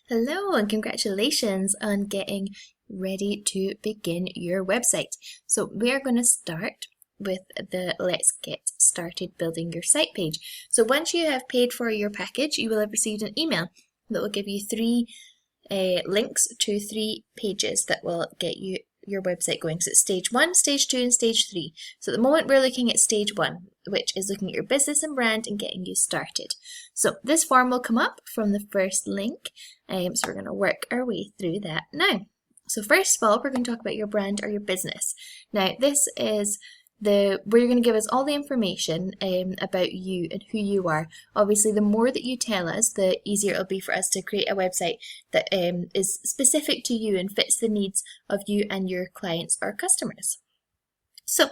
Hello and congratulations on getting ready to begin your website. So we are going to start with the Let's Get Started Building Your Site page. So once you have paid for your package, you will have received an email that will give you three links to 3 pages that will get you your website going. So it's stage 1, stage 2 and stage 3. So at the moment we're looking at stage 1, which is looking at your business and brand and getting you started. So this form will come up from the first link. So we're going to work our way through that now. So first of all, we're going to talk about your brand or your business. Now this is where you're going to give us all the information about you and who you are. Obviously, the more that you tell us, the easier it'll be for us to create a website that is specific to you and fits the needs of you and your clients or customers. So,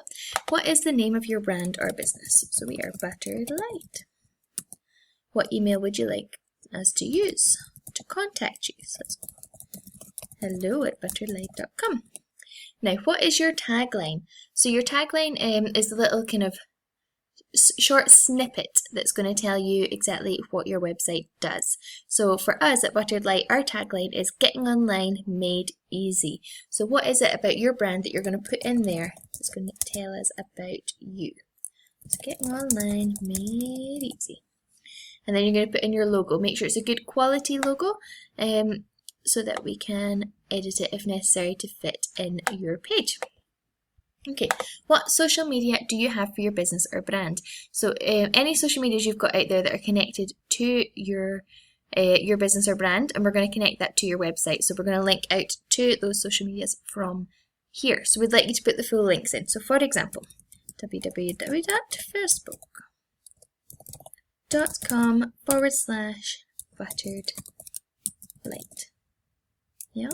what is the name of your brand or business? So we are Buttered Lite. What email would you like us to use to contact you? So let's go hello@butteredlite.com. Now, what is your tagline? So your tagline is the little kind of short snippet that's going to tell you exactly what your website does. So for us at Buttered Lite, our tagline is getting online made easy. So what is it about your brand that you're going to put in there that's going to tell us about you? So getting online made easy. And then you're going to put in your logo. Make sure it's a good quality logo so that we can edit it if necessary to fit in your page. Okay, what social media do you have for your business or brand? So any social medias you've got out there that are connected to your business or brand, and we're going to connect that to your website. So we're going to link out to those social medias from here. So we'd like you to put the full links in. So for example, www.facebook.com/butteredlite. Yeah,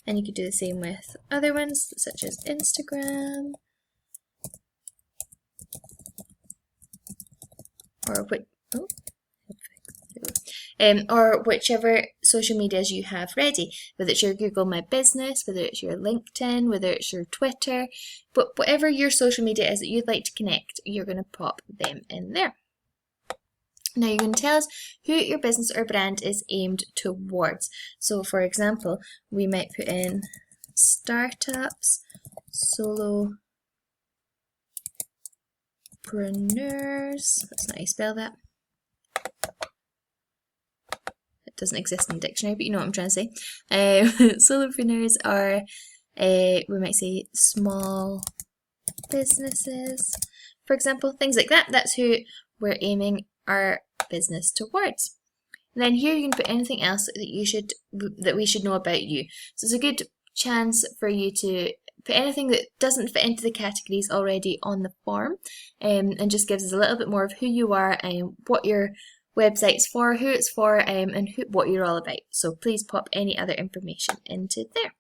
and you could do the same with other ones such as Instagram or whichever social medias you have ready, whether it's your Google My Business, whether it's your LinkedIn, whether it's your Twitter, but whatever your social media is that you'd like to connect, you're going to pop them in there. Now you're going to tell us who your business or brand is aimed towards. So for example, we might put in startups, solopreneurs, that's not how you spell that. It doesn't exist in the dictionary, but you know what I'm trying to say. Solopreneurs are, we might say small businesses, for example, things like that. That's who we're aiming our business towards. And then here you can put anything else that we should know about you. So it's a good chance for you to put anything that doesn't fit into the categories already on the form, and just gives us a little bit more of who you are and what your website's for, who it's for, and what you're all about. So please pop any other information into there.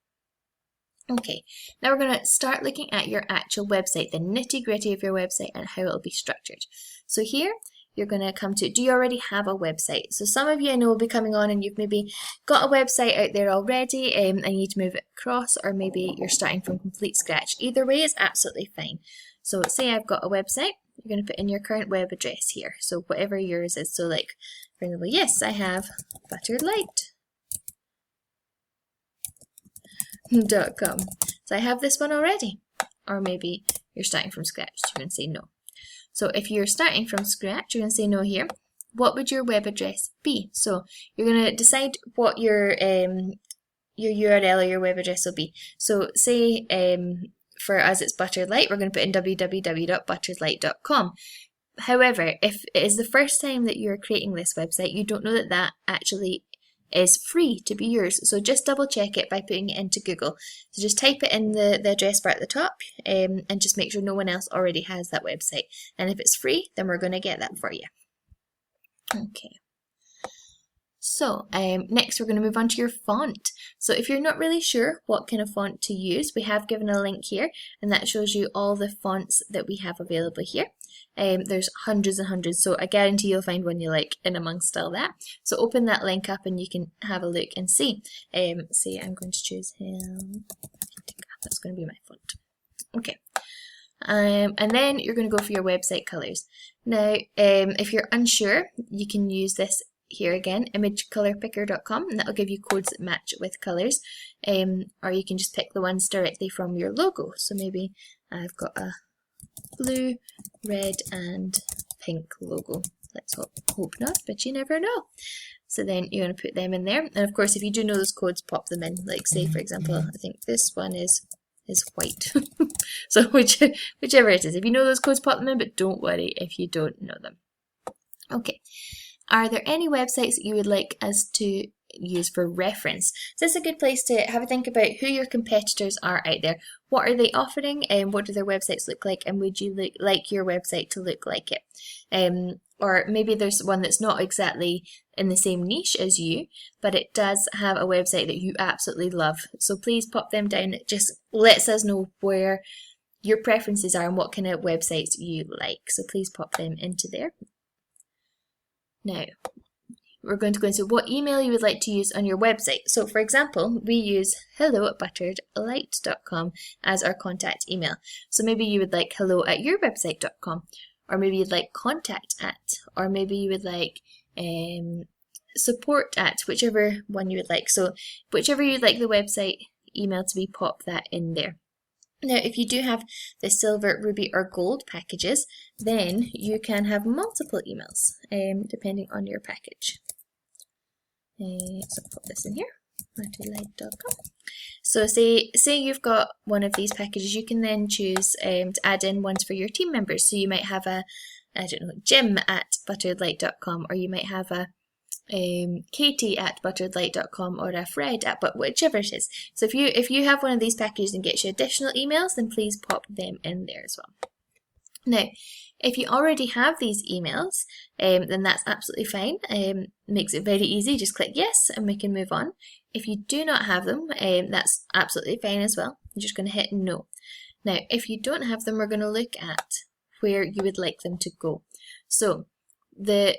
Okay, now we're going to start looking at your actual website, the nitty-gritty of your website and how it'll be structured. So here you're going to come to, do you already have a website? So some of you I know will be coming on and you've maybe got a website out there already and you need to move it across, or maybe you're starting from complete scratch. Either way is absolutely fine. So say I've got a website, you're going to put in your current web address here. So whatever yours is. So like, for example, yes, I have butteredlite.com. So I have this one already. Or maybe you're starting from scratch. You're going to say no. So if you're starting from scratch, you're going to say no here. What would your web address be? So you're going to decide what your URL or your web address will be. So say for us it's Buttered Lite, we're going to put in www.butteredlite.com. However, if it is the first time that you're creating this website, you don't know that that actually is free to be yours. So just double check it by putting it into Google. So just type it in the address bar at the top and just make sure no one else already has that website. And if it's free, then we're going to get that for you. Okay. So next we're going to move on to your font. So if you're not really sure what kind of font to use, we have given a link here and that shows you all the fonts that we have available here. There's hundreds and hundreds, so I guarantee you'll find one you like in amongst all that. So open that link up and you can have a look and see. Say I'm going to choose him. That's going to be my font. Okay. And then you're going to go for your website colors. Now, if you're unsure, you can use this here again, imagecolorpicker.com, and that'll give you codes that match with colors. Or you can just pick the ones directly from your logo. So maybe I've got a blue, red and pink logo. Let's hope not, but you never know. So then you're going to put them in there. And of course, if you do know those codes, pop them in. Like say, for example, I think this one is white. So whichever it is. If you know those codes, pop them in, but don't worry if you don't know them. Okay. Are there any websites that you would like us to use for reference? So this is a good place to have a think about who your competitors are out there. What are they offering and what do their websites look like, and would you like your website to look like it? Or maybe there's one that's not exactly in the same niche as you, but it does have a website that you absolutely love. So please pop them down. It just lets us know where your preferences are and what kind of websites you like. So please pop them into there. Now, we're going to go into what email you would like to use on your website. So for example, we use hello@butteredlite.com as our contact email. So maybe you would like hello@yourwebsite.com, or maybe you'd like contact at, or maybe you would like support at, whichever one you would like. So whichever you'd like the website email to be, pop that in there. Now, if you do have the silver, ruby, or gold packages, then you can have multiple emails, depending on your package. So I'll put this in here, butteredlite.com. So say you've got one of these packages, you can then choose to add in ones for your team members. So you might have a, I don't know, Jim at butteredlite.com, or you might have a Katie at butteredlite.com, or a Fred at, but whichever it is. So if you have one of these packages and gets you additional emails, then please pop them in there as well. Now, if you already have these emails, then that's absolutely fine. Makes it very easy. Just click yes and we can move on. If you do not have them, that's absolutely fine as well. You're just going to hit no. Now, if you don't have them, we're going to look at where you would like them to go. So the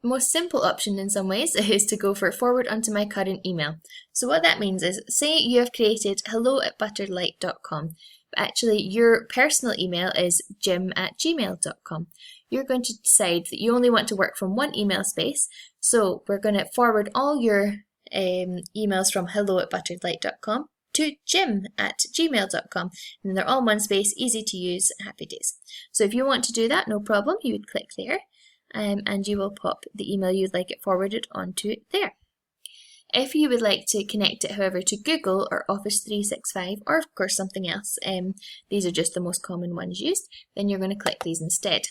most simple option in some ways is to go for forward onto my current email. So what that means is, say you have created hello@butteredlite.com, but actually your personal email is jim@gmail.com. You're going to decide that you only want to work from one email space, so we're going to forward all your emails from hello@butteredlite.com to jim@gmail.com, and they're all one space, easy to use, happy days. So if you want to do that, no problem, you would click there. And you will pop the email you'd like it forwarded onto there. If you would like to connect it, however, to Google or Office 365, or of course something else, these are just the most common ones used, then you're going to click these instead.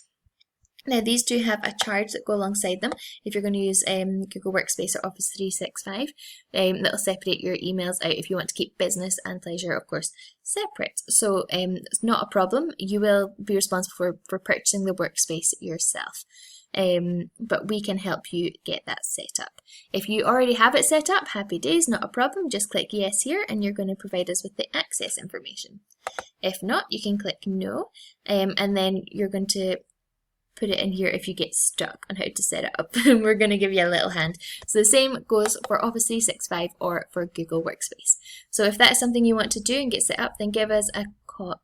Now these do have a charge that go alongside them. If you're going to use Google Workspace or Office 365, that'll separate your emails out if you want to keep business and pleasure, of course, separate. So it's not a problem. You will be responsible for purchasing the workspace yourself. But we can help you get that set up. If you already have it set up, happy days, not a problem. Just click yes here and you're going to provide us with the access information. If not, you can click no, and then you're going to put it in here if you get stuck on how to set it up. We're going to give you a little hand. So the same goes for Office 365 or for Google Workspace. So if that's something you want to do and get set up, then give us a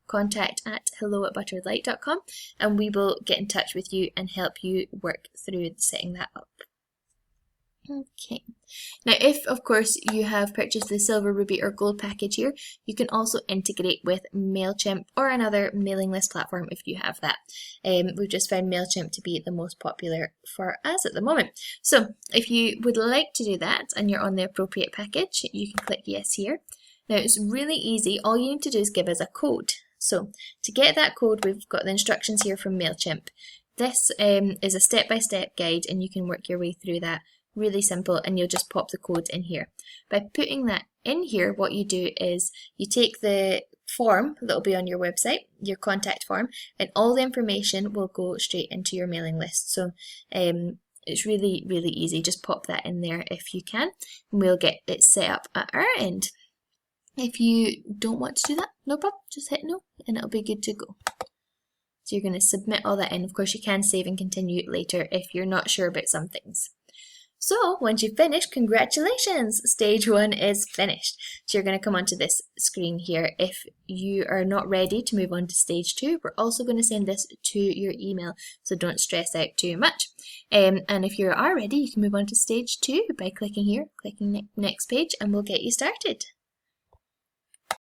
contact at hello@butteredlite.com and we will get in touch with you and help you work through setting that up. Okay. Now, if of course you have purchased the silver, ruby or gold package here, you can also integrate with MailChimp or another mailing list platform if you have that. We've just found MailChimp to be the most popular for us at the moment. So if you would like to do that and you're on the appropriate package, you can click yes here. Now it's really easy. All you need to do is give us a code. So to get that code, we've got the instructions here from MailChimp. This is a step-by-step guide and you can work your way through that. Really simple, and you'll just pop the code in here. By putting that in here, what you do is you take the form that will be on your website, your contact form, and all the information will go straight into your mailing list. So it's really, really easy. Just pop that in there if you can, and we'll get it set up at our end. If you don't want to do that, no problem, just hit no and it'll be good to go. So you're going to submit all that in. Of course, you can save and continue later if you're not sure about some things. So once you finish, congratulations, stage 1 is finished. So you're going to come onto this screen here. If you are not ready to move on to stage 2, we're also going to send this to your email, so don't stress out too much. And if you are ready, you can move on to stage 2 by clicking here, clicking next page, and we'll get you started.